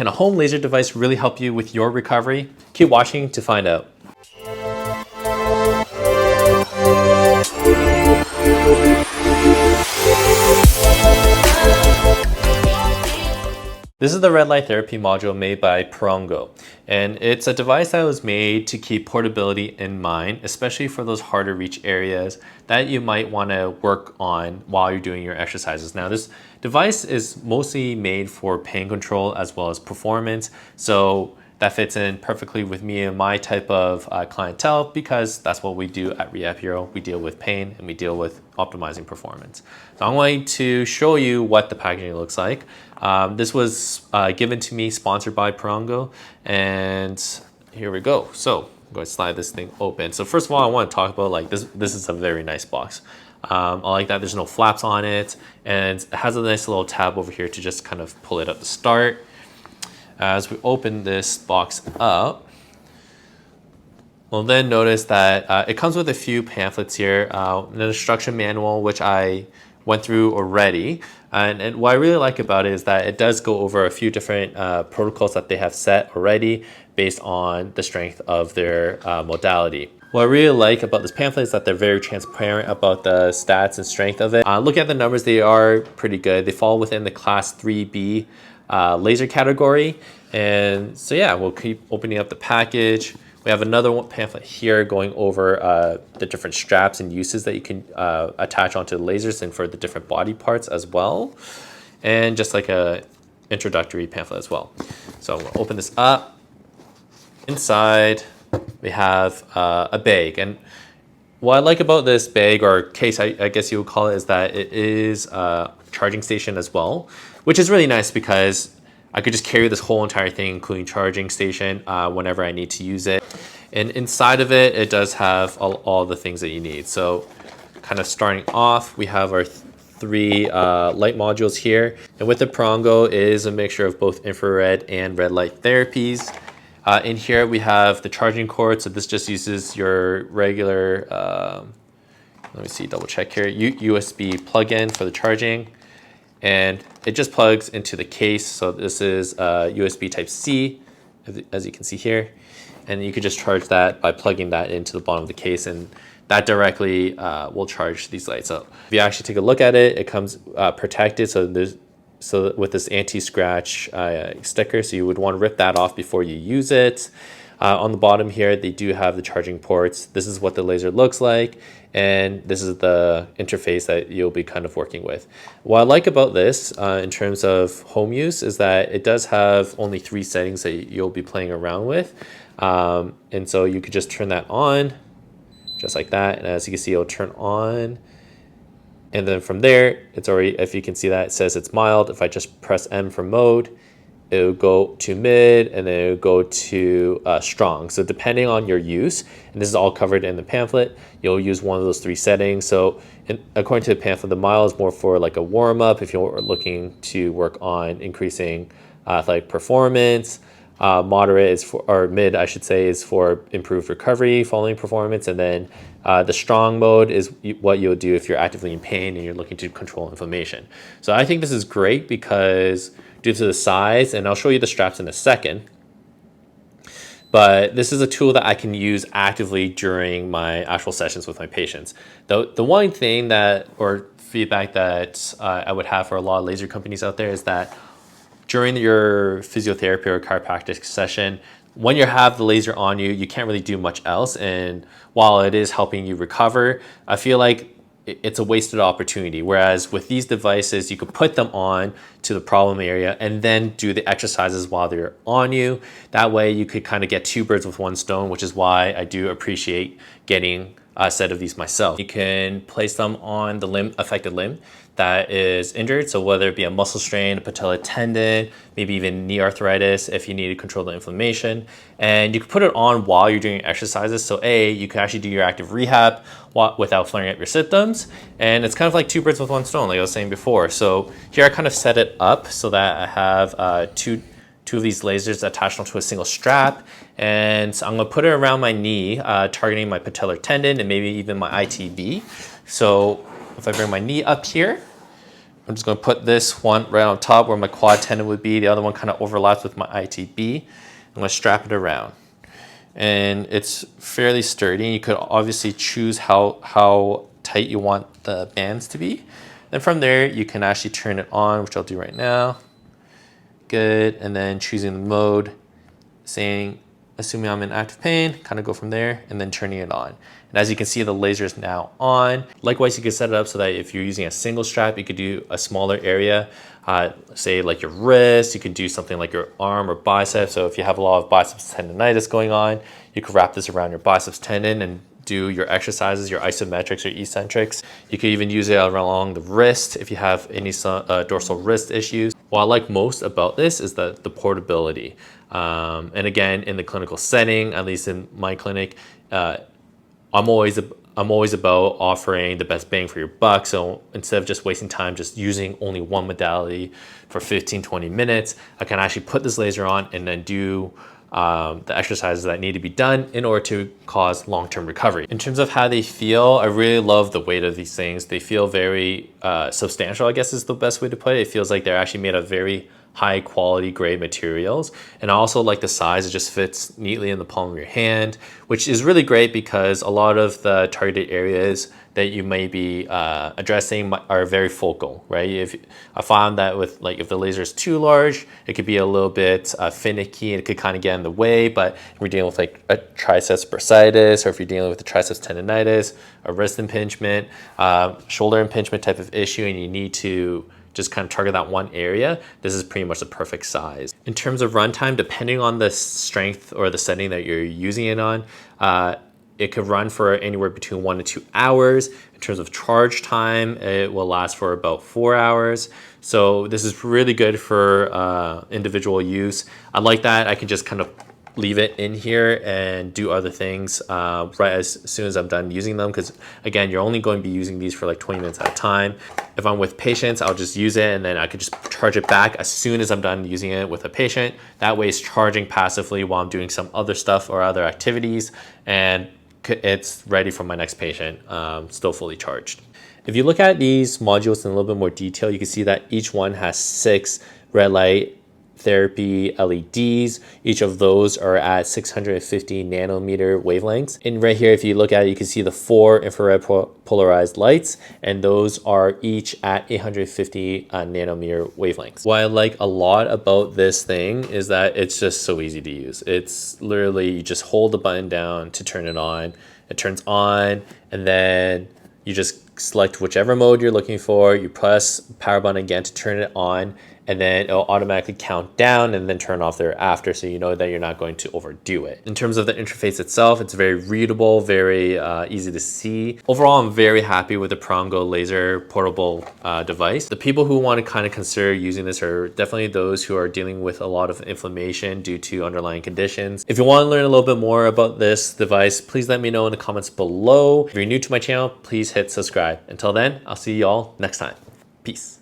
Can a home laser device really help you with your recovery? Keep watching to find out. This is the red light therapy module made by PRUNGO, and it's a device that was made to keep portability in mind, especially for those hard to reach areas that you might want to work on while you're doing your exercises. Now, this device is mostly made for pain control as well as performance, so that fits in perfectly with me and my type of clientele, because that's what we do at Rehab Hero. We deal with pain and we deal with optimizing performance. So I'm going to show you what the packaging looks like. This was given to me, sponsored by PRUNGO, and here we go. So I'm going to slide this thing open. So first of all, I want to talk about, like, this is a very nice box. I like that there's no flaps on it, and it has a nice little tab over here to just kind of pull it up to start. As we open this box up, we'll then notice that it comes with a few pamphlets here, an instruction manual, which I went through already. And what I really like about it is that it does go over a few different protocols that they have set already based on the strength of their modality. What I really like about this pamphlet is that they're very transparent about the stats and strength of it. Look at the numbers, they are pretty good. They fall within the class 3B laser category. And so yeah, we'll keep opening up the package. We have another pamphlet here going over the different straps and uses that you can attach onto the lasers and for the different body parts as well. And just like a introductory pamphlet as well. So we'll open this up. Inside, we have a bag. And what I like about this bag, or case I guess you would call it, is that it is a charging station as well, which is really nice because I could just carry this whole entire thing, including charging station, whenever I need to use it. And inside of it, it does have all the things that you need. So kind of starting off, we have our three light modules here. And with the PRUNGO, it is a mixture of both infrared and red light therapies. In here, we have the charging cord. So this just uses your regular, let me see, double check here, USB plug-in for the charging. And it just plugs into the case. So this is USB type C, as you can see here. And you could just charge that by plugging that into the bottom of the case, and that directly will charge these lights up. If you actually take a look at it, it comes protected. So with this anti-scratch sticker, so you would want to rip that off before you use it. On the bottom here, they do have the charging ports. This is what the laser looks like, and this is the interface that you'll be kind of working with. What I like about this in terms of home use is that it does have only 3 settings that you'll be playing around with. And so you could just turn that on, just like that. And as you can see, it'll turn on. And then from there, it's already, if you can see that, it says it's mild. If I just press M for mode, it'll go to mid, and then it'll go to strong. So depending on your use, and this is all covered in the pamphlet, you'll use one of those 3 settings. So according to the pamphlet, the mild is more for like a warm up if you're looking to work on increasing athletic performance. Moderate is for, or mid, I should say, is for improved recovery following performance. And then the strong mode is what you'll do if you're actively in pain and you're looking to control inflammation. So I think this is great because due to the size, and I'll show you the straps in a second, but this is a tool that I can use actively during my actual sessions with my patients. The one thing that, or feedback that I would have for a lot of laser companies out there is that during your physiotherapy or chiropractic session, when you have the laser on you, you can't really do much else. And while it is helping you recover, I feel like it's a wasted opportunity. Whereas with these devices, you could put them on to the problem area and then do the exercises while they're on you. That way you could kind of get 2 birds with 1 stone, which is why I do appreciate getting a set of these myself. You can place them on the affected limb that is injured. So whether it be a muscle strain, a patellar tendon, maybe even knee arthritis, if you need to control the inflammation. And you can put it on while you're doing exercises. So you can actually do your active rehab without flaring up your symptoms. And it's kind of like 2 birds with 1 stone, like I was saying before. So here I kind of set it up so that I have two of these lasers attached onto a single strap. And so I'm gonna put it around my knee, targeting my patellar tendon and maybe even my ITB. So if I bring my knee up here, I'm just going to put this one right on top where my quad tendon would be. The other one kind of overlaps with my ITB. I'm going to strap it around. And it's fairly sturdy. You could obviously choose how tight you want the bands to be. Then from there, you can actually turn it on, which I'll do right now. Good. And then choosing the mode, saying, assuming I'm in active pain, kind of go from there and then turning it on. And as you can see, the laser is now on. Likewise, you can set it up so that if you're using a single strap, you could do a smaller area, say like your wrist. You could do something like your arm or bicep. So if you have a lot of biceps tendonitis going on, you could wrap this around your biceps tendon and do your exercises, your isometrics or eccentrics. You could even use it along the wrist if you have any dorsal wrist issues. What I like most about this is the portability. And again, in the clinical setting, at least in my clinic, I'm always about offering the best bang for your buck. So instead of just wasting time just using only one modality for 15-20 minutes, I can actually put this laser on and then do the exercises that need to be done in order to cause long-term recovery. In terms of how they feel, I really love the weight of these things. They feel very substantial, I guess is the best way to put it. It feels like they're actually made of very high quality grade materials. And I also like the size, it just fits neatly in the palm of your hand, which is really great because a lot of the targeted areas that you may be addressing are very focal, right? If I found that with if the laser is too large, it could be a little bit finicky. It could kind of get in the way. But if we're dealing with like a triceps bursitis, or if you're dealing with the triceps tendonitis, a wrist impingement, shoulder impingement type of issue, and you need to just kind of target that one area, this is pretty much the perfect size. In terms of runtime, depending on the strength or the setting that you're using it on, it could run for anywhere between 1 to 2 hours. In terms of charge time, it will last for about 4 hours. So this is really good for individual use. I like that I can just kind of leave it in here and do other things right as soon as I'm done using them, because again, you're only going to be using these for like 20 minutes at a time. If I'm with patients, I'll just use it and then I could just charge it back as soon as I'm done using it with a patient. That way it's charging passively while I'm doing some other stuff or other activities, and it's ready for my next patient, still fully charged. If you look at these modules in a little bit more detail, you can see that each one has 6 red light therapy LEDs. Each of those are at 650 nanometer wavelengths. And right here, if you look at it, you can see the 4 infrared polarized lights, and those are each at 850 nanometer wavelengths. What I like a lot about this thing is that it's just so easy to use. It's literally, you just hold the button down to turn it on. It turns on, and then you just select whichever mode you're looking for. You press power button again to turn it on, and then it'll automatically count down and then turn off thereafter, so you know that you're not going to overdo it. In terms of the interface itself, it's very readable, very easy to see. Overall, I'm very happy with the PRUNGO laser portable device. The people who want to kind of consider using this are definitely those who are dealing with a lot of inflammation due to underlying conditions. If you want to learn a little bit more about this device, please let me know in the comments below. If you're new to my channel, please hit subscribe. Until then, I'll see you all next time. Peace.